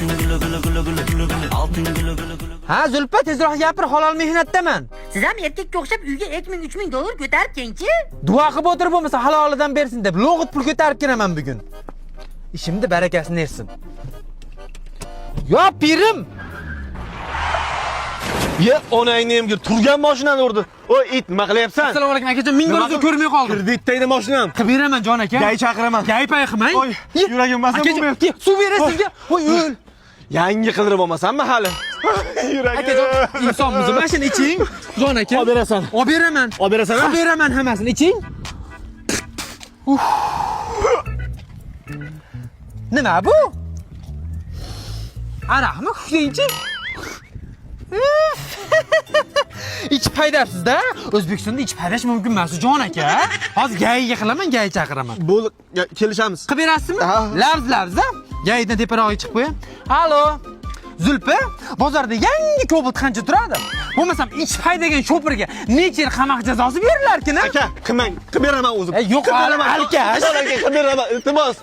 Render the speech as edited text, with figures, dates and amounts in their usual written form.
Altın gülü gülü gülü gülü gülü gülü. Altın gülü gülü gülü. Ha Zulpa tezroq gapir, halol mehnatdaman. Siz ham erkakka o'xshab uyga 2000-3000 dollar ko'tarib kelingchi. Duo qilib o'tirib bo'lmasa halolidan bersin deb lo'g'it pul ko'tarib kelaman bugun. Ishimni barakasini bersin. Yo, pirim. Ye, onangni ham turgan mashinani urdi. Oy, it, nima qilyapsan? Assalomu alaykum akajon, ming bor ko'rmay qoldim. Kreditdagi mashinam. Qilib beraman jon aka. Gay chaqiraman. Gay pay qilmang. Oy, yuragim bas bo'lmayapti. Suv berasizga. Voy, o'l. Yangi qildirib olmasanmi hali? Yuragim. Akajon, insonmiz, mashina iching. Jon aka. Olib berasan. Olib beraman. Olib berasan? Olib beraman hammasini iching. Nima bu? Araqmi kuchlaychi? İch paydapsiz-da. O'zbekistonda ich paydash mumkin emas, jon aka. Hozir gayga qilaman, gay chaqiraman. Bu kelishamiz. Qilib berasizmi? Lavz-lavz-da. Gaydan teparoqqa chiqib qo'ying. Allo. Zulpa, bozorda yangi Cobalt qancha turadi? Bo'lmasam ich paydagan shopirga necha yil qamoq jazosi berilarkin-a? Aka, qilmang. Qilib beraman o'zim. Yo'q, alkash. Qilib beraman, iltimos.